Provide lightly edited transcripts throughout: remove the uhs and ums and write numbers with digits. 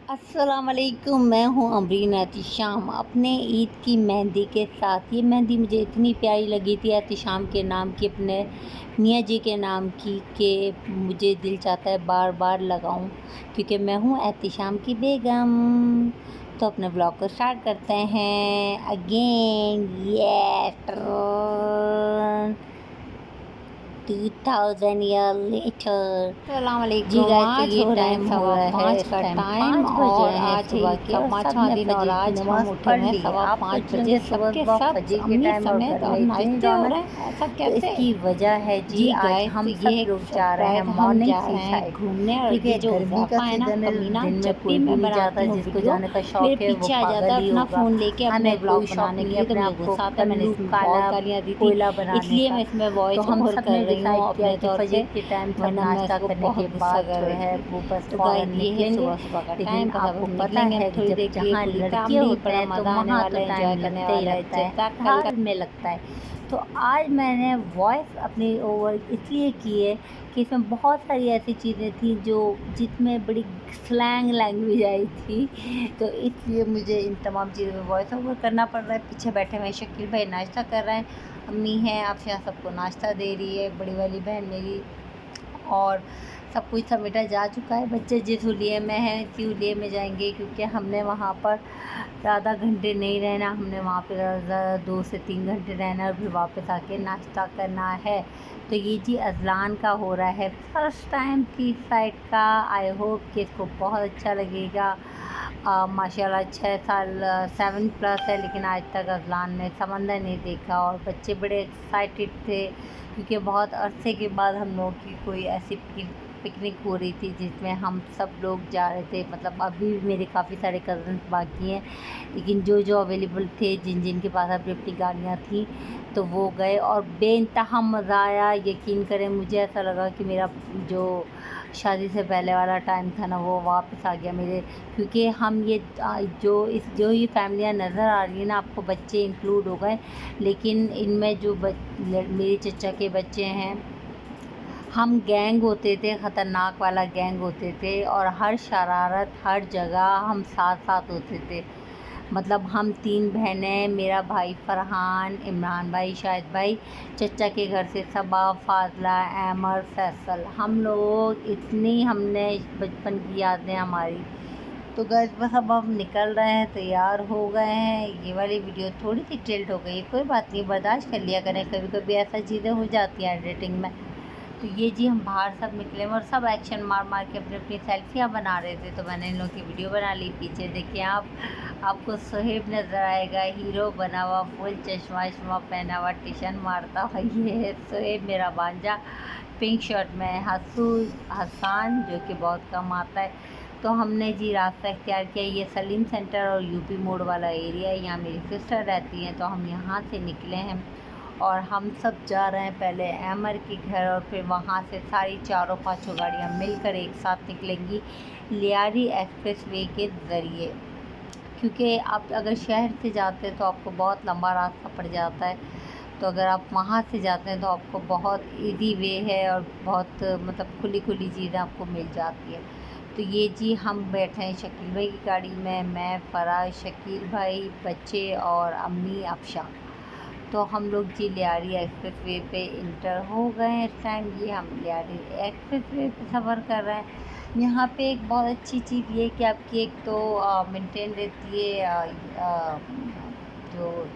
अस्सलाम वालेकुम। मैं हूँ अमरीन एहतिशाम। अपने ईद की मेहंदी के साथ ये मेहंदी मुझे इतनी प्यारी लगी थी एहतिशाम के नाम की, अपने मियाँ जी के नाम की, कि मुझे दिल चाहता है बार बार लगाऊं, क्योंकि मैं हूँ एहतिशाम की बेगम। तो अपने ब्लॉग को स्टार्ट करते हैं अगेन। Yes, 2000 year later. अस्सलाम जी वालेकुम। गाइस, तो आज ये हो रहे हैं टाइम हो रहा है, 5:15 इस का टाइम टाइम 5 बज और रहे हैं आज है सुबह ईद के, का और पाँचवा सबने दिन और फजर की आज हम नमाज़ उठे पढ़ हैं ली। सवा आप तो 5 चलें बजे। सुबह सबके सुबह सब फजर के अम्मी टाइम और समेत घर और में इतने नाश्ते हो रौनक। रहे हैं। ऐसा तो कैसे? इसकी वजह है जी, जी आज गाइस, हम ये सब एक लोग जा रहे हैं सरप्राइज, हम मॉर्निंग जा सी रहे हैं साइड, घूमने। और क्योंकि ये जो गर्मी का ज़ैफ़ा है ना, सीज़न है, कमीना, दिन में जब भी कोई भी मैं नहीं बनाती जाता। हूँ जिसको वीडियो जाने का मेरे शौक़ है वो पीछे आ जाता पागल है ही अपना होगा। फ़ोन लेके अपने हमें कोई ब्लॉग शौक़ बनाने के नहीं है लिए। तो अपने मुझे आप को गुस्सा आता है, मैंने कल्लू इसमें बहुत काला गालियाँ दी थी, कोयला बनाने इसलिए का। मैं इसमें तो वॉइस हम ओवर सब कर ने रही हूँ डिसाइड किया अपने कि तौर फजर पे, के टाइम सब वरना मैं नाश्ता इसको करने के बहुत गुस्सा बाद कर जो रही है थी। वो बस तो फ़ौरन गाइस, ये है निकलेंगे। सुबह सुबह का लेकिन टाइम। बस अब आपको हम पता निकलेंगे, अब है कि थोड़ी जब देर के लिए जहाँ पूरी लड़के फैमिली। होते बड़ा हैं तो मज़ा आने वहाँ तो वाला है, टाइम एंजॉय करने लगता ही वाला है। लगता है, जैसा कल का हर में लगता है। तो आज मैंने वॉइस अपनी ओवर इसलिए की है कि इसमें बहुत सारी ऐसी चीज़ें थी जो जिसमें बड़ी स्लैंग लैंग्वेज आई थी, तो इसलिए मुझे इन तमाम चीज़ों में वॉइस ओवर करना पड़ रहा है। पीछे बैठे हुए शकील भाई नाश्ता कर रहे हैं, अम्मी हैं अफशा सबको नाश्ता दे रही है, बड़ी वाली बहन मेरी, और सब कुछ समेटा जा चुका है। बच्चे जिस हुलिये में हैं इसी हुलिये में जाएंगे, क्योंकि हमने वहाँ पर ज़्यादा घंटे नहीं रहना। हमने वहाँ पे ज़्यादा 2 से 3 घंटे रहना है और फिर वापस आके नाश्ता करना है। तो ये जी अज़लान का हो रहा है फर्स्ट टाइम की साइड का। आई होप कि इसको बहुत अच्छा लगेगा। माशाल्लाह 6 साल 7 प्लस है, लेकिन आज तक अज़लान ने समंदर नहीं देखा, और बच्चे बड़े एक्साइटेड थे, क्योंकि बहुत अरसे के बाद हम लोगों की कोई ऐसी पिकनिक हो रही थी जिसमें हम सब लोग जा रहे थे। मतलब अभी भी मेरे काफ़ी सारे कज़न्स बाकी हैं, लेकिन जो जो अवेलेबल थे, जिन जिन के पास अपनी अपनी गाड़ियाँ थी, तो वो गए और बेइंतहा मज़ा आया। यकीन करें, मुझे ऐसा लगा कि मेरा जो शादी से पहले वाला टाइम था ना, वो वापस आ गया मेरे। क्योंकि हम ये जो ये फैमिलियाँ नज़र आ रही हैं ना आपको, बच्चे इंक्लूड हो गए, लेकिन इनमें जो मेरे चचा के बच्चे हैं, हम गैंग होते थे, ख़तरनाक वाला गैंग होते थे, और हर शरारत हर जगह हम साथ साथ होते थे। मतलब हम 3 बहनें, मेरा भाई फ़रहान, इमरान भाई, शाहिद भाई, चचा के घर से सबा, फाज़ला, अहमद, फैसल, हम लोग इतनी, हमने बचपन की यादें हमारी। तो गाइस, बस अब हम निकल रहे हैं, तैयार हो गए हैं। ये वाली वीडियो थोड़ी सी टिल्ट हो गई, कोई बात नहीं, बर्दाश्त कर लिया करें, कभी कभी ऐसा चीज़ें हो जाती हैं एडिटिंग में। तो ये जी हम बाहर सब निकले और सब एक्शन मार मार के अपनी अपनी सेल्फियाँ बना रहे थे, तो मैंने इन लोगों की वीडियो बना ली। पीछे देखिए आप, आपको सोहेब नज़र आएगा, हीरो बना हुआ, फुल चश्मा वश्मा पहना हुआ, टिशन मारता हुआ। ये है सोहेब मेरा भांजा, पिंक शर्ट में। हसान जो कि बहुत कम आता है। तो हमने जी रास्ता इख्तियार किया, ये सलीम सेंटर और यूपी मोड़ वाला एरिया है, यहाँ मेरी सिस्टर रहती हैं, तो हम यहाँ से निकले हैं और हम सब जा रहे हैं पहले अमर के घर, और फिर वहाँ से सारी चारों पांचों गाड़ियाँ मिलकर एक साथ निकलेंगी लियारी एक्सप्रेस वे के ज़रिए। क्योंकि आप अगर शहर से जाते हैं तो आपको बहुत लंबा रास्ता पड़ जाता है, तो अगर आप वहाँ से जाते हैं तो आपको बहुत इजी वे है, और बहुत मतलब खुली खुली चीज़ें आपको मिल जाती है। तो ये जी हम बैठे हैं शकील भाई की गाड़ी में, मैं, फ़राज, शकील भाई, बच्चे और अम्मी अफशा। तो हम लोग जी लियारी एक्सप्रेस वे पे इंटर हो गए हैं। इस टाइम ये हम लियारी एक्सप्रेस वे पे सफ़र कर रहे हैं। यहाँ पे एक बहुत अच्छी चीज़ ये कि आपकी एक तो मेंटेन रहती है जो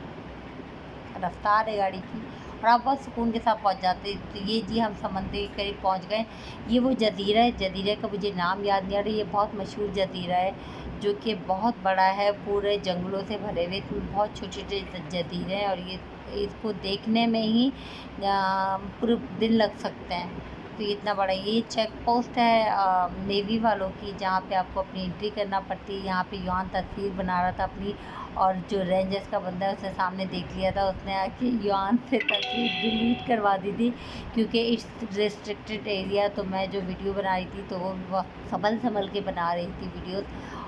रफ्तार है गाड़ी की, और आप बहुत सुकून के साथ पहुँच जाते हैं। तो ये जी हम समंदर के करीब पहुँच गए। ये वो जज़ीरा है, जज़ीरे का मुझे नाम याद नहीं आ रहा। ये बहुत मशहूर जज़ीरा है, जो कि बहुत बड़ा है, पूरे जंगलों से भरे हुए, इसमें बहुत छोटे छोटे जज़ीरे हैं, और ये इसको देखने में ही पूरे दिन लग सकते हैं। तो ये इतना बड़ा, ये चेक पोस्ट है नेवी वालों की, जहाँ पे आपको अपनी एंट्री करना पड़ती है। यहाँ पे युवान तस्वीर बना रहा था अपनी, और जो रेंजर्स का बंदा है उसने सामने देख लिया था, उसने आके युवान से तस्वीर डिलीट करवा दी थी, क्योंकि इट्स रिस्ट्रिक्टेड एरिया। तो मैं जो वीडियो बना रही थी तो वो संभल के बना रही थी वीडियोस,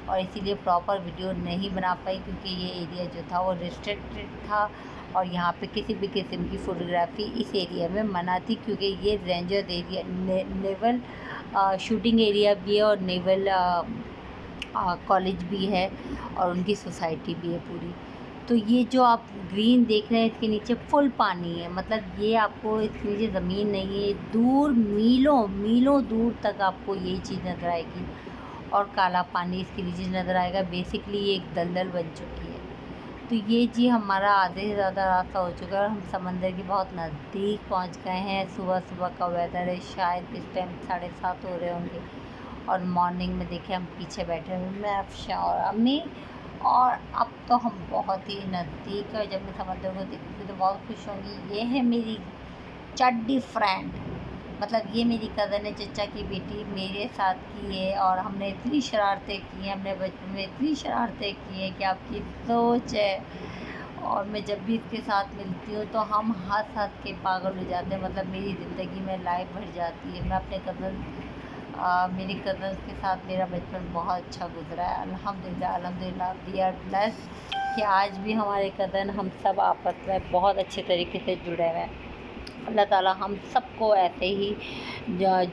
और इसीलिए प्रॉपर वीडियो नहीं बना पाई, क्योंकि ये एरिया जो था वो रिस्ट्रिक्टेड था, और यहाँ पे किसी भी किस्म की फ़ोटोग्राफ़ी इस एरिया में मना थी, क्योंकि ये rangers area naval shooting area भी है, और नेवल कॉलेज भी है और उनकी सोसाइटी भी है पूरी। तो ये जो आप ग्रीन देख रहे हैं इसके नीचे फुल पानी है, मतलब ये आपको इसके नीचे ज़मीन नहीं है, दूर मीलों मीलों दूर तक आपको यही चीज़ नज़र आएगी और काला पानी इसके नीचे नज़र आएगा। बेसिकली ये एक दलदल बन चुकी है। तो ये जी हमारा आधे से ज़्यादा रास्ता हो चुका है और हम समंदर के बहुत नज़दीक पहुंच गए हैं। सुबह सुबह का वेदर है, शायद इस टाइम 7:30 हो रहे होंगे और मॉर्निंग में देखिए हम पीछे बैठे हुए मैं, अफशा और अम्मी, और अब तो हम बहुत ही नज़दीक है। जब मैं समंदर को देखूँगी तो बहुत खुश होंगी। ये है मेरी चड्डी फ्रेंड, मतलब ये मेरी कज़न है, चचा की बेटी, मेरे साथ की है और हमने इतनी शरारतें की हैं, हमने बचपन में इतनी शरारतें की हैं कि आपकी सोच है। और मैं जब भी इसके साथ मिलती हूँ तो हम हँस-हँस के पागल हो जाते हैं, मतलब मेरी ज़िंदगी में लाइफ भर जाती है। मैं अपने मेरी कज़न्स के साथ मेरा बचपन बहुत अच्छा गुज़रा है। अल्हम्दुलिल्लाह अल्हम्दुलिल्लाह वी आर ब्लेस्ड कि आज भी हमारे कज़न हम सब आपस में बहुत अच्छे तरीके से जुड़े हुए हैं। अल्लाह ताला हम सबको ऐसे ही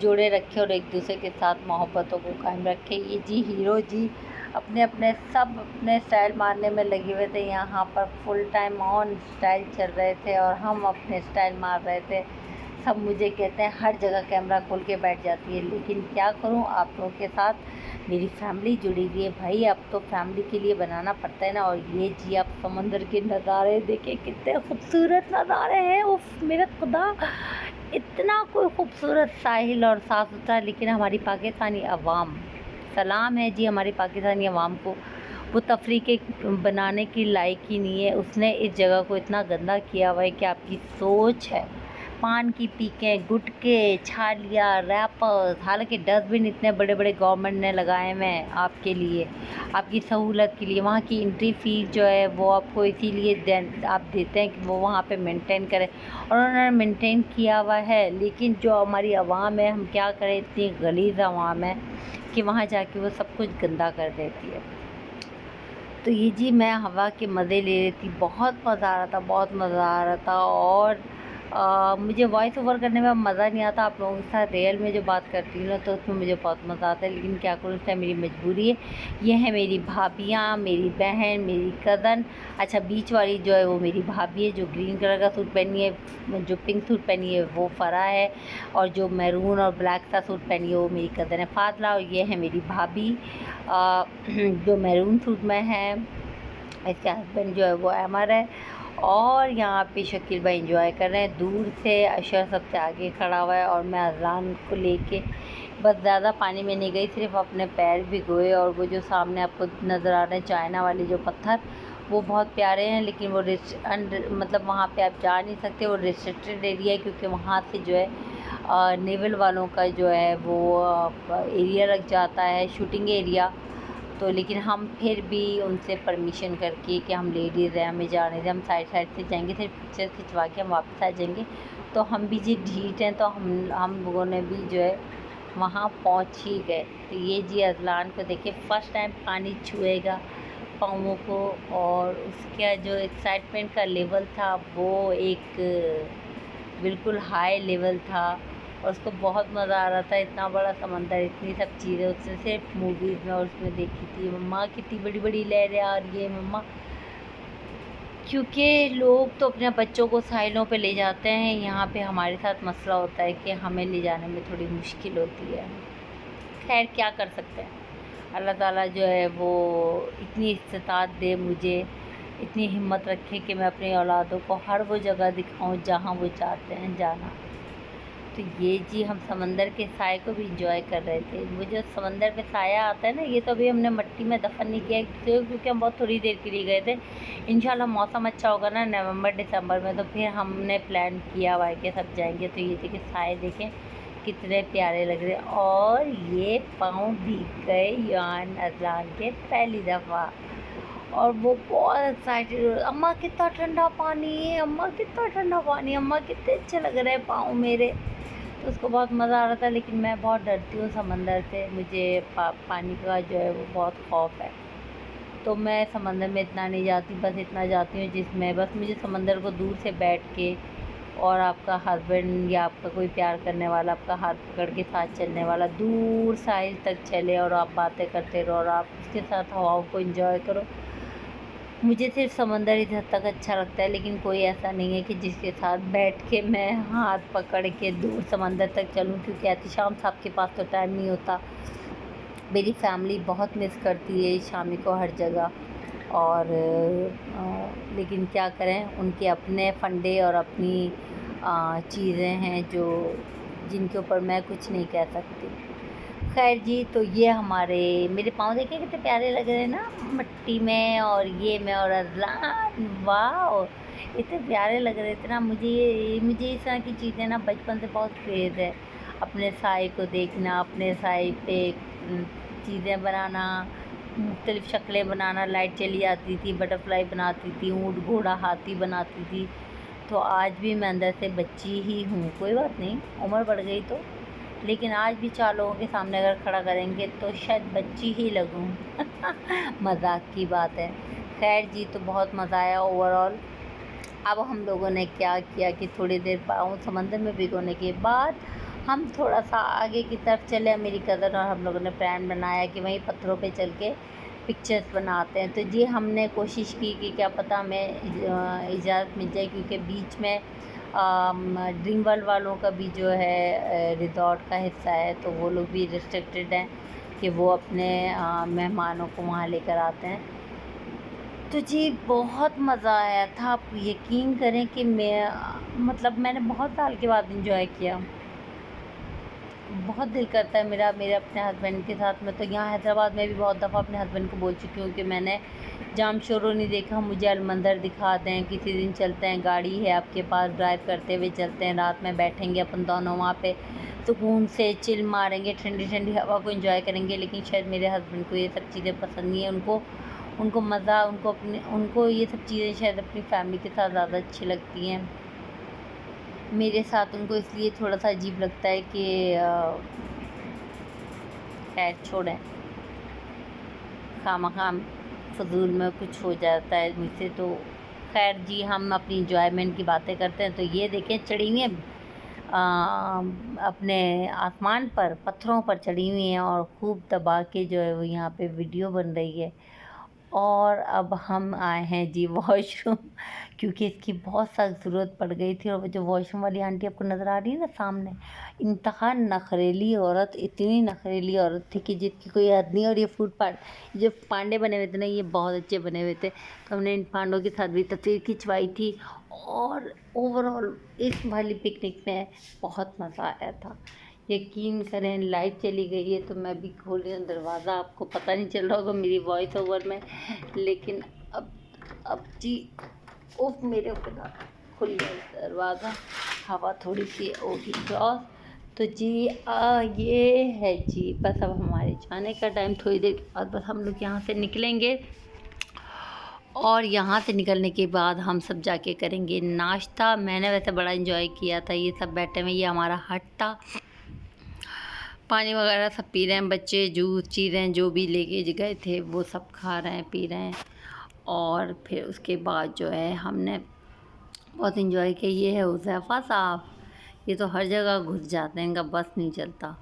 जोड़े रखे और एक दूसरे के साथ मोहब्बतों को कायम रखे। ये जी हीरो जी अपने अपने सब अपने स्टाइल मारने में लगे हुए थे, यहाँ पर फुल टाइम ऑन स्टाइल चल रहे थे और हम अपने स्टाइल मार रहे थे। सब मुझे कहते हैं हर जगह कैमरा खोल के बैठ जाती है, लेकिन क्या करूं, आप लोगों के साथ मेरी फैमिली जुड़ी हुई है भाई, अब तो फैमिली के लिए बनाना पड़ता है ना। और ये जी आप समंदर के नज़ारे देखें, कितने खूबसूरत नज़ारे हैं, उफ मेरा खुदा, इतना कोई खूबसूरत साहिल और साफ़ सुथरा। लेकिन हमारी पाकिस्तानी अवाम, सलाम है जी हमारी पाकिस्तानी अवाम को, वो तफरी के बनाने की लायक ही नहीं है। उसने इस जगह को इतना गंदा किया हुआ है कि आपकी सोच है। पान की पीकें, गुटखे, छालियाँ, रैपर्स, हालांकि डस्टबिन इतने बड़े बड़े गवर्नमेंट ने लगाए हुए हैं आपके लिए, आपकी सहूलत के लिए। वहाँ की एंट्री फ़ीस जो है वो आपको इसीलिए आप देते हैं कि वो वहाँ पे मेंटेन करें, और उन्होंने मेंटेन किया हुआ है। लेकिन जो हमारी आवाम है, हम क्या करें, इतनी गलीज़ आवाम है कि वहाँ जाके वो सब कुछ गंदा कर देती है। तो ये जी मैं हवा के मज़े ले रही थी, बहुत मज़ा आ रहा था, बहुत मज़ा आ रहा था। और मुझे वॉइस ओवर करने में मज़ा नहीं आता, आप लोगों के साथ रियल में जो बात करती हूँ ना तो उसमें मुझे बहुत मज़ा आता है, लेकिन क्या करूँ, इससे मेरी मजबूरी है। ये है मेरी भाभियाँ, मेरी बहन, मेरी कज़न। अच्छा, बीच वाली जो है वो मेरी भाभी है जो ग्रीन कलर का सूट पहनी है, जो पिंक सूट पहनी है वो फ़रा है, और जो मैरून और ब्लैक सा सूट पहनी है वो मेरी कज़न है फातला। और ये है मेरी भाभी जो मैरून सूट में है, इसके हस्बैंड जो है वो अमर है। और यहाँ पे शकील भाई एंजॉय कर रहे हैं, दूर से अशर सबसे आगे खड़ा हुआ है और मैं अज़लान को लेके बस ज़्यादा पानी में नहीं गई, सिर्फ अपने पैर भिगोए। और वो जो सामने आपको नज़र आ रहे हैं चाइना वाले जो पत्थर, वो बहुत प्यारे हैं, लेकिन वो मतलब वहाँ पे आप जा नहीं सकते, वो रिस्ट्रिक्टेड एरिया है, क्योंकि वहाँ से जो है नेवल वालों का जो है वो एरिया लग जाता है, शूटिंग एरिया। तो लेकिन हम फिर भी उनसे परमिशन करके कि हम लेडीज़ हैं, हमें जाने दें, हम साइड साइड से जाएंगे, फिर पिक्चर खिंचवा के हम वापस आ जाएंगे। तो हम भी जी ढीठ हैं, तो हम लोगों ने भी जो है वहाँ पहुँच ही गए। तो ये जी अज़लान को देखिए, फ़र्स्ट टाइम पानी छुएगा पाँवों को, और उसका जो एक्साइटमेंट का लेवल था वो एक बिल्कुल हाई लेवल था, और उसको बहुत मज़ा आ रहा था। इतना बड़ा समंदर, इतनी सब चीज़ें उसने सिर्फ मूवीज़ में और उसमें देखी थी। मम्मा कितनी बड़ी बड़ी लहरें आ रही है मम्मा, क्योंकि लोग तो अपने बच्चों को साहिलों पे ले जाते हैं, यहाँ पे हमारे साथ मसला होता है कि हमें ले जाने में थोड़ी मुश्किल होती है। खैर क्या कर सकते हैं, अल्लाह ताला जो है वो इतनी इस्तिताअत दे मुझे, इतनी हिम्मत रखे कि मैं अपनी औलादों को हर वो जगह दिखाऊं जहाँ वो चाहते हैं जाना। तो ये जी हम समंदर के साए को भी इंजॉय कर रहे थे। वो जो समंदर पे साया आता है ना, ये तो अभी हमने मिट्टी में दफन नहीं किया है, क्योंकि हम बहुत थोड़ी देर के लिए गए थे। इंशाल्लाह मौसम अच्छा होगा ना नवंबर दिसंबर में, तो फिर हमने प्लान किया हुआ है कि सब जाएंगे। तो ये देखिए साए देखें कितने प्यारे लग रहे हैं, और ये पाँव भीग गए यान अज़लान के पहली दफ़ा, और वो बहुत एक्साइटेड, अम्मा कितना ठंडा पानी है, अम्मा कितना ठंडा पानी, अम्मा कितने अच्छे लग रहे हैं पाँव मेरे। तो उसको बहुत मज़ा आ रहा था, लेकिन मैं बहुत डरती हूँ समंदर से, मुझे पानी का जो है वो बहुत खौफ है। तो मैं समंदर में इतना नहीं जाती, बस इतना जाती हूँ जिसमें बस मुझे समंदर को दूर से बैठ के और आपका हस्बैंड या आपका कोई प्यार करने वाला आपका हाथ पकड़ के साथ चलने वाला दूर साहिल तक चले और आप बातें करते रहो और आप उसके साथ हवाओं को एंजॉय करो। मुझे सिर्फ समंदर इस हद तक अच्छा लगता है, लेकिन कोई ऐसा नहीं है कि जिसके साथ बैठ के मैं हाथ पकड़ के दूर समंदर तक चलूँ, क्योंकि एहतिशाम साहब के पास तो टाइम नहीं होता। मेरी फैमिली बहुत मिस करती है शामी को हर जगह, और लेकिन क्या करें, उनके अपने फंडे और अपनी चीज़ें हैं जो जिनके ऊपर मैं कुछ नहीं कह सकती। खैर जी, तो ये मेरे पाँव देखिए कितने प्यारे लग रहे हैं ना मिट्टी में, और ये मैं और अज़लान, वाह इतने प्यारे लग रहे थे ना। मुझे इस तरह की चीज़ें ना बचपन से बहुत क्रेज़ है। अपने साए को देखना, अपने साए पे चीज़ें बनाना, मुख्तलिफ़ शक्लें बनाना, लाइट चली आती थी, बटरफ्लाई बनाती थी, ऊँट घोड़ा हाथी बनाती थी। तो आज भी मैं अंदर से बच्ची ही हूँ, कोई बात नहीं, उम्र बढ़ गई तो, लेकिन आज भी 4 लोगों के सामने अगर खड़ा करेंगे तो शायद बच्ची ही लगूँ। मज़ाक की बात है। खैर जी, तो बहुत मज़ा आया ओवरऑल। अब हम लोगों ने क्या किया कि थोड़ी देर पाँव समंदर में भिगोने के बाद हम थोड़ा सा आगे की तरफ चले। मेरी कज़न और हम लोगों ने प्लान बनाया कि वहीं पत्थरों पे चल के पिक्चर्स बनाते हैं। तो जी हमने कोशिश की कि क्या पता हमें इजाज़त मिल जाए, क्योंकि बीच में ड्रीम वर्ल्ड वालों का भी जो है रिज़ॉर्ट का हिस्सा है, तो वो लोग भी रिस्ट्रिक्टेड हैं कि वो अपने मेहमानों को वहाँ लेकर आते हैं। तो जी बहुत मज़ा आया था। आप यकीन करें कि मैंने बहुत साल के बाद एंजॉय किया। बहुत दिल करता है मेरा मेरे अपने हस्बैंड के साथ। मैं तो यहाँ हैदराबाद में भी बहुत दफ़ा अपने हस्बैंड को बोल चुकी हूँ कि मैंने जाम शोरो नहीं देखा, मुझे अलमंदर दिखा दें, किसी दिन चलते हैं, गाड़ी है आपके पास, ड्राइव करते हुए चलते हैं, रात में बैठेंगे अपन दोनों वहाँ पे सुकून से चिल मारेंगे, ठंडी ठंडी हवा को एंजॉय करेंगे। लेकिन शायद मेरे हस्बैंड को ये सब चीज़ें पसंद नहीं है। उनको मज़ा उनको ये सब चीज़ें शायद अपनी फैमिली के साथ ज़्यादा अच्छी लगती हैं। मेरे साथ उनको इसलिए थोड़ा सा अजीब लगता है कि खैर छोड़ें, खामखाम फजूल में कुछ हो जाता है मुझसे। तो खैर जी, हम अपनी इंजॉयमेंट की बातें करते हैं। तो ये देखें चढ़ी हुई हैं अपने आसमान पर, पत्थरों पर चढ़ी हुई हैं और खूब दबा के जो है वो यहाँ पे वीडियो बन रही है। और अब हम आए हैं जी वॉशरूम, क्योंकि इसकी बहुत सख्त ज़रूरत पड़ गई थी। और वो जो वॉशरूम वाली आंटी आपको नज़र आ रही है ना सामने, इंतहा नखरेली औरत, इतनी नखरेली औरत थी कि जिसकी कोई हद नहीं। और ये फूड पार्ट जो पांडे बने हुए थे ना, ये बहुत अच्छे बने हुए थे, तो हमने इन पांडों के साथ भी तस्वीर खिंचवाई थी। और ओवरऑल इस वाली पिकनिक में बहुत मज़ा आया था। यकीन करें, लाइट चली गई है तो मैं भी खोल रही हूँ दरवाज़ा, आपको पता नहीं चल रहा होगा मेरी वॉइस ओवर में, लेकिन अब जी उफ मेरे खुदा, खुल गया दरवाज़ा, हवा थोड़ी सी होगी क्रॉस। तो जी ये है जी, बस अब हमारे जाने का टाइम, थोड़ी देर के बाद बस हम लोग यहाँ से निकलेंगे। और यहाँ से निकलने के बाद हम सब जाके करेंगे नाश्ता। मैंने वैसे बड़ा एंजॉय किया था, ये सब बैठे हुए, ये हमारा हट था, पानी वगैरह सब पी रहे हैं बच्चे, जूस चीज़ें जो भी लेके गए थे वो सब खा रहे हैं, पी रहे हैं। और फिर उसके बाद जो है हमने बहुत इन्जॉय किया। ये है हुज़ैफ़ा साहब, ये तो हर जगह घुस जाते हैं, इनका बस नहीं चलता।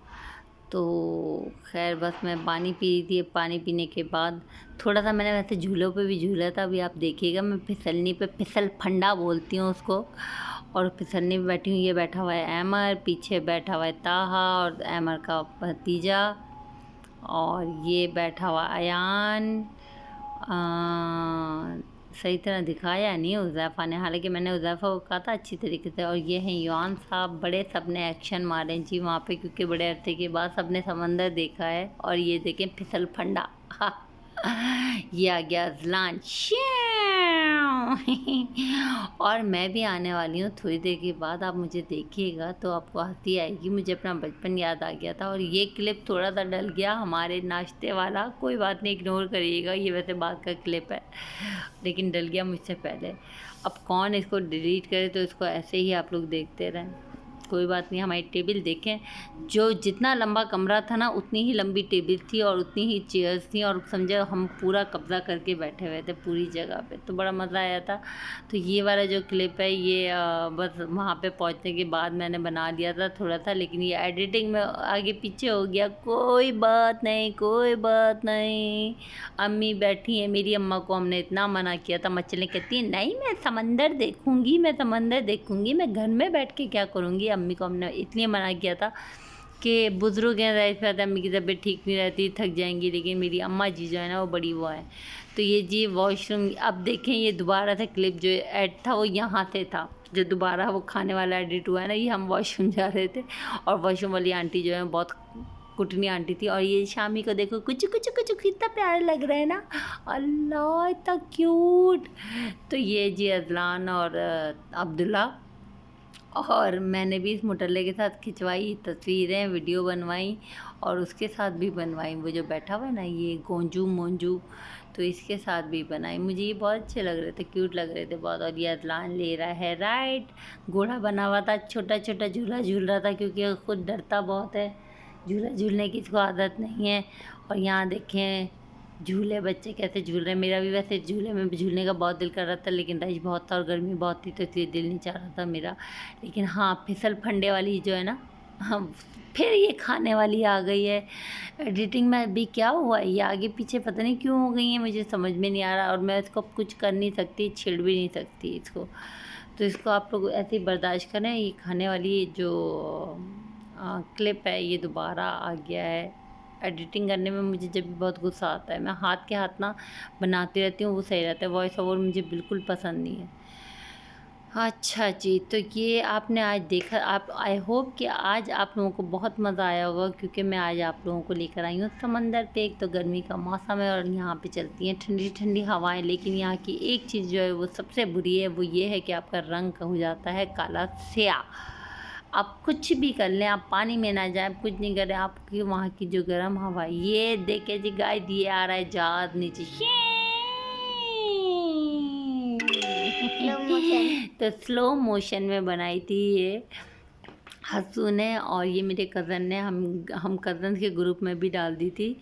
तो खैर बस मैं पानी पी रही थी। पानी पीने के बाद थोड़ा सा मैंने वैसे झूलों पे भी झूला था, अभी आप देखिएगा। मैं फिसलनी पे, फिसल फंडा बोलती हूँ उसको, और फिसलनी पे बैठी हूँ। ये बैठा हुआ है अहमर, पीछे बैठा हुआ है ताहा और अहमर का भतीजा, और ये बैठा हुआ अयान। सही तरह दिखाया नहीं हुज़ैफ़ा ने, हालांकि मैंने हुज़ैफ़ा को कहा था अच्छी तरीके से। और ये हैं युआन साहब, बड़े सब ने एक्शन मारे जी वहाँ पे, क्योंकि बड़े अरसे के बाद सब ने समंदर देखा है। और ये देखें फिसल फंडा, ये आ गया अज़लान और मैं भी आने वाली हूँ थोड़ी देर के बाद, आप मुझे देखिएगा तो आपको हंसी आएगी। मुझे अपना बचपन याद आ गया था। और ये क्लिप थोड़ा सा डल गया हमारे नाश्ते वाला, कोई बात नहीं, इग्नोर करिएगा, ये वैसे बात का क्लिप है, लेकिन डल गया मुझसे पहले। अब कौन इसको डिलीट करे, तो इसको ऐसे ही आप लोग देखते रहें। कोई बात नहीं, हमारी टेबल देखें, जो जितना लंबा कमरा था ना उतनी ही लंबी टेबल थी और उतनी ही चेयर्स थी, और समझो हम पूरा कब्जा करके बैठे हुए थे पूरी जगह पे, तो बड़ा मज़ा आया था। तो ये वाला जो क्लिप है ये बस वहाँ पे पहुँचने के बाद मैंने बना लिया था थोड़ा था, लेकिन ये एडिटिंग में आगे पीछे हो गया। कोई बात नहीं, कोई बात नहीं। अम्मी बैठी हैं, मेरी अम्मा को हमने इतना मना किया था, मछली कहती है नहीं मैं समंदर देखूंगी, मैं समंदर देखूंगी, मैं घर में बैठ के क्या करूंगी। अम्मी को हमने इसलिए मना किया था कि बुज़ुर्ग हैं, ज़ाहिर सी बात है अम्मी की तबीयत ठीक नहीं रहती, थक जाएंगी, लेकिन मेरी अम्मा जी जो है ना वो बड़ी वो है। तो ये जी वॉशरूम, अब देखें ये दोबारा से क्लिप जो ऐड था वो यहाँ से था, जो दोबारा वो खाने वाला एडिट हुआ है ना, ये हम वॉशरूम जा रहे थे और वॉशरूम वाली आंटी जो है बहुत कुटनी आंटी थी, और ये शामी को देखो कुछ कुछ कुछ कितना प्यारा लग रहा है ना, अल्लाह इतना क्यूट। तो ये जी अजलान और अब्दुल्ला, और मैंने भी इस मुटल्ले के साथ खिंचवाई तस्वीरें, वीडियो बनवाई, और उसके साथ भी बनवाई, वो जो बैठा हुआ है ना ये गोंजू मोंजू, तो इसके साथ भी बनाई। मुझे ये बहुत अच्छे लग रहे थे, क्यूट लग रहे थे बहुत। और ये अदलान ले रहा है राइड, घोड़ा बना हुआ था, छोटा छोटा झूला झूल रहा था क्योंकि खुद डरता बहुत है, झूला झूलने की इसको आदत नहीं है। और यहाँ देखें झूले बच्चे कैसे झूल रहे हैं। मेरा भी वैसे झूले में झूलने का बहुत दिल कर रहा था, लेकिन रश बहुत था और गर्मी बहुत थी, तो इसलिए दिल नहीं चाह रहा था मेरा। लेकिन हाँ फिसल फंडे वाली जो है ना, हाँ फिर ये खाने वाली आ गई है। एडिटिंग में अभी क्या हुआ है, ये आगे पीछे पता नहीं क्यों हो गई है, मुझे समझ में नहीं आ रहा, और मैं इसको कुछ कर नहीं सकती, छेड़ भी नहीं सकती इसको। तो इसको आप लोग ऐसे ही बर्दाश्त करें। ये खाने वाली जो क्लिप है ये दोबारा आ गया है। एडिटिंग करने में मुझे जब भी बहुत गुस्सा आता है, मैं हाथ के हाथ ना बनाती रहती हूँ, वो सही रहता है। वॉइस ओवर मुझे बिल्कुल पसंद नहीं है। अच्छा जी, तो ये आपने आज देखा, आप आई होप कि आज आप लोगों को बहुत मज़ा आया होगा, क्योंकि मैं आज आप लोगों को लेकर आई हूँ समंदर पे। एक तो गर्मी का मौसम है और यहाँ पे चलती हैं ठंडी ठंडी हवाएं, लेकिन यहाँ की एक चीज़ जो है वो सबसे बुरी है, वो ये है कि आपका रंग हो जाता है काला स्याह। आप कुछ भी कर लें, आप पानी में ना जाएं, कुछ नहीं करें, आपकी वहाँ की जो गर्म हवा, ये देखे जी गाय दिए आ रहा है जहाज नीचे तो स्लो मोशन में बनाई थी ये हंसू ने, और ये मेरे कज़न ने, हम कज़न के ग्रुप में भी डाल दी थी।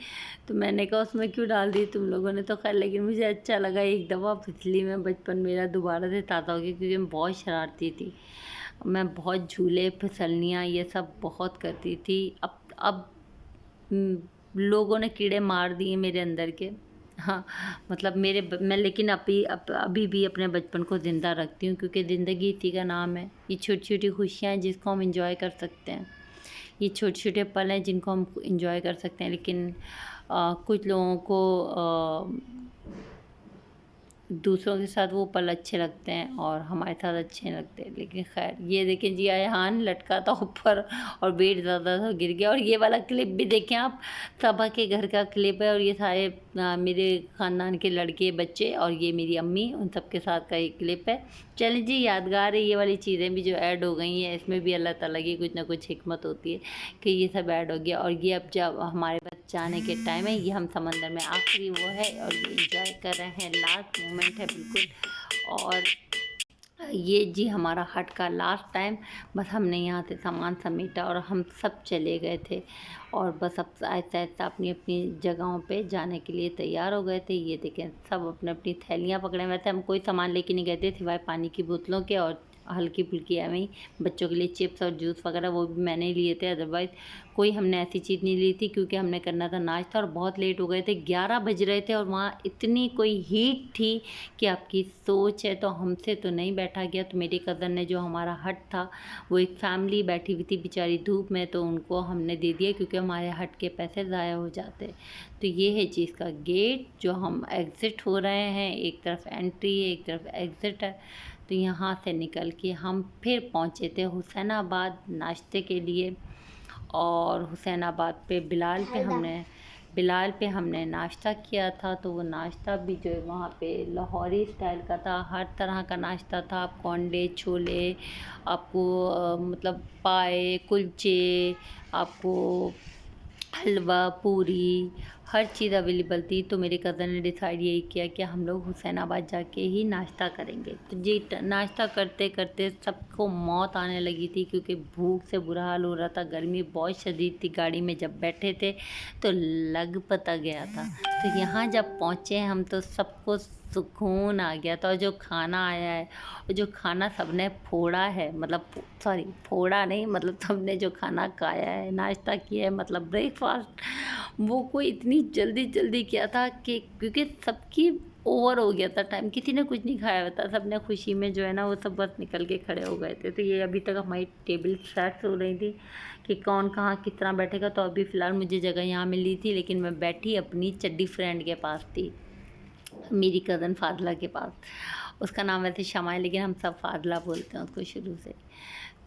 तो मैंने कहा उसमें क्यों डाल दी तुम लोगों ने, तो खैर, लेकिन मुझे अच्छा लगा एक दफ़ा पिछली में बचपन मेरा दोबारा से ताज़ा हो गया, क्योंकि मैं बहुत शरारती थी, मैं बहुत झूले फिसलनियाँ ये सब बहुत करती थी। अब लोगों ने कीड़े मार दिए मेरे अंदर के, हाँ मतलब मैं, लेकिन अभी भी अपने बचपन को ज़िंदा रखती हूँ, क्योंकि ज़िंदगी इसी का नाम है। ये छोटी छोटी खुशियाँ हैं जिसको हम इंजॉय कर सकते हैं, ये छोटे छोटे पल हैं जिनको हम इंजॉय कर सकते हैं। लेकिन कुछ लोगों को दूसरों के साथ वो पल अच्छे लगते हैं और हमारे साथ अच्छे नहीं लगते। लेकिन खैर, ये देखें जी अयहान लटका था ऊपर और वेट ज़्यादा था, गिर गया। और ये वाला क्लिप भी देखें आप, सबा के घर का क्लिप है, और ये सारे मेरे ख़ानदान के लड़के बच्चे और ये मेरी अम्मी, उन सब के साथ का एक क्लिप है। चलिए जी, यादगार है। ये वाली चीज़ें भी जो ऐड हो गई हैं, इसमें भी अल्लाह ताला की कुछ ना कुछ हिकमत होती है कि ये सब ऐड हो गया। और ये अब जब हमारे पास जाने के टाइम है, ये हम समंदर में आखिरी वो है और ये इंजॉय कर रहे हैं, लास्ट मोमेंट है बिल्कुल। और ये जी हमारा हट का लास्ट टाइम, बस हमने यहाँ से सामान समेटा और हम सब चले गए थे, और बस अब ऐसा ऐसा अपनी अपनी जगहों पे जाने के लिए तैयार हो गए थे। ये देखें सब अपने अपनी थैलियाँ पकड़े हुए थे, हम कोई सामान लेके नहीं गए थे सिवाय पानी की बोतलों के और हल्की फुल्की एवं बच्चों के लिए चिप्स और जूस वगैरह, वो भी मैंने लिए थे। अदरवाइज़ कोई हमने ऐसी चीज़ नहीं ली थी, क्योंकि हमने करना था नाश्ता और बहुत लेट हो गए थे, 11 बज रहे थे, और वहाँ इतनी कोई हीट थी कि आपकी सोच है। तो हमसे तो नहीं बैठा गया, तो मेरे कज़न ने, जो हमारा हट था, वो एक फैमिली बैठी हुई थी बेचारी धूप में, तो उनको हमने दे दिया, क्योंकि हमारे हट के पैसे ज़ाया हो जाते। तो ये है चीज़ का गेट, जो हम एग्ज़िट हो रहे हैं, एक तरफ एंट्री है, एक तरफ एग्ज़िट है। तो यहाँ से निकल के हम फिर पहुँचे थे हुसैनाबाद नाश्ते के लिए, और हुसैनाबाद पे बिलाल पे हमने नाश्ता किया था। तो वो नाश्ता भी जो है वहाँ पे लाहौरी स्टाइल का था, हर तरह का नाश्ता था। आपको अंडे, छोले, आपको मतलब पाए, कुलचे, आपको हलवा, पूरी, हर चीज़ अवेलेबल थी। तो मेरे कज़न ने डिसाइड यही किया कि हम लोग हुसैनाबाद जाके ही नाश्ता करेंगे। तो जी नाश्ता करते करते सबको मौत आने लगी थी, क्योंकि भूख से बुरा हाल हो रहा था। गर्मी बहुत शदीद थी। गाड़ी में जब बैठे थे तो लग पता गया था। तो यहाँ जब पहुँचे हम तो सबको सुकून आ गया था। और जो खाना आया है, और जो खाना सबने फोड़ा है, मतलब सॉरी फोड़ा नहीं, मतलब सबने जो खाना खाया है, नाश्ता किया है, मतलब ब्रेकफास्ट, वो कोई इतनी जल्दी जल्दी किया था कि क्योंकि सबकी ओवर हो गया था टाइम, किसी ने कुछ नहीं खाया हुआ था। सबने खुशी में जो है ना वो सब बस निकल के खड़े हो गए थे। तो ये अभी तक हमारी टेबल सेट हो रही थी कि कौन कहाँ किस तरह बैठेगा। तो अभी फ़िलहाल मुझे जगह यहाँ मिली थी, लेकिन मैं बैठी अपनी चड्डी फ्रेंड के पास थी, मेरी कज़न फाजला के पास। उसका नाम वैसे शमा है, लेकिन हम सब फाजला बोलते हैं उसको शुरू से।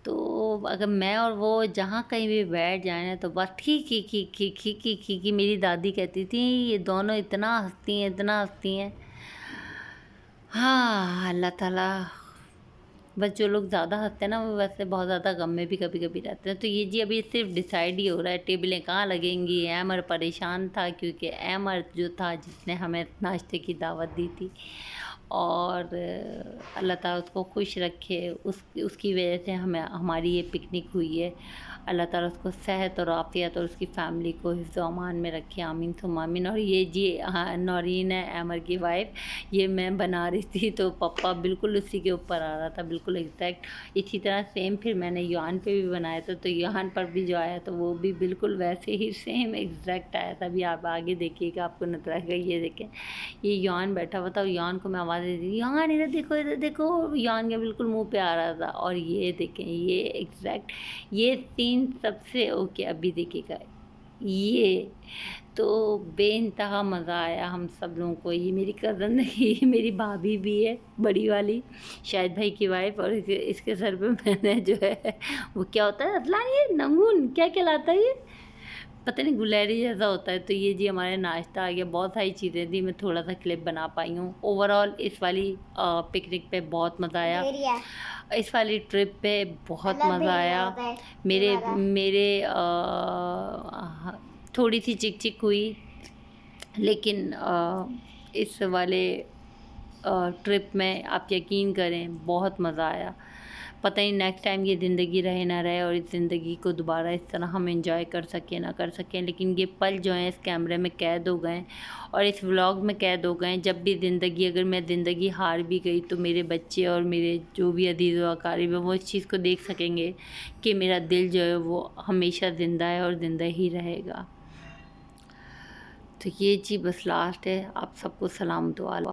तो अगर मैं और वो जहाँ कहीं भी बैठ जाए ना तो बस खी मेरी दादी कहती थी, ये दोनों इतना हँसती हैं, इतना हँसती हैं। हाँ, अल्लाह ताला, बस जो लोग ज़्यादा हँसते हैं ना वो वैसे बहुत ज़्यादा गम में भी कभी कभी रहते हैं। तो ये जी अभी सिर्फ डिसाइड ही हो रहा है टेबलें कहाँ लगेंगी। अमर परेशान था, क्योंकि अमर जो था जिसने हमें नाश्ते की दावत दी थी, और अल्लाह ताला उसको खुश रखे, उसकी वजह से हमें हमारी ये पिकनिक हुई है। अल्लाह ताला उसको सेहत और आफ़ियत और उसकी फ़ैमिली को हिफ्ज़ अमान में रखे, आमीन सुम्मा आमीन। और ये जी हाँ नौरीन है अमर की वाइफ, ये मैं बना रही थी तो पापा बिल्कुल उसी के ऊपर आ रहा था, बिल्कुल एग्जैक्ट। इसी तरह सेम फिर मैंने युआन पे भी बनाया था, तो युआन पर भी जो आया तो वो भी बिल्कुल वैसे ही सेम एग्जैक्ट आया था। अभी आप आगे देखिएगा, आपको नजर आएगा। ये देखें, ये युआन बैठा हुआ था, युआन को मैं आवाज़ दे दी, युआन इधर देखो इधर देखो, युआन के बिल्कुल मुँह पे आ रहा था। और ये देखें, ये एग्जैक्ट ये सीन सबसे ओके। अभी देखिएगा ये तो बेइंतहा मज़ा आया हम सब लोगों को। ये मेरी कज़न, ये मेरी भाभी भी है बड़ी वाली, शायद भाई की वाइफ। और इसके सर पे मैंने जो है वो क्या होता है अदलान, ये नंगून क्या कहलाता है, ये पता नहीं गुलहरी जैसा होता है। तो ये जी हमारे नाश्ता आ गया। बहुत सारी चीज़ें थी, मैं थोड़ा सा क्लिप बना पाई हूँ। ओवरऑल इस वाली पिकनिक पे बहुत मज़ा आया। इस वाली ट्रिप पे बहुत मज़ा आया। मेरे मेरे थोड़ी सी चिक चिक हुई, लेकिन इस वाले ट्रिप में आप यकीन करें बहुत मज़ा आया। पता नहीं नेक्स्ट टाइम ये ज़िंदगी रहे ना रहे, और इस ज़िंदगी को दोबारा इस तरह हम एंजॉय कर सकें ना कर सकें, लेकिन ये पल जो हैं इस कैमरे में कैद हो गए और इस व्लॉग में कैद हो गए। जब भी ज़िंदगी, अगर मैं ज़िंदगी हार भी गई तो मेरे बच्चे और मेरे जो भी अजीज़ व अकारीब है वो इस चीज़ को देख सकेंगे कि मेरा दिल जो है वो हमेशा ज़िंदा है और ज़िंदा ही रहेगा। तो ये जी बस लास्ट है। आप सबको सलाम दुआ।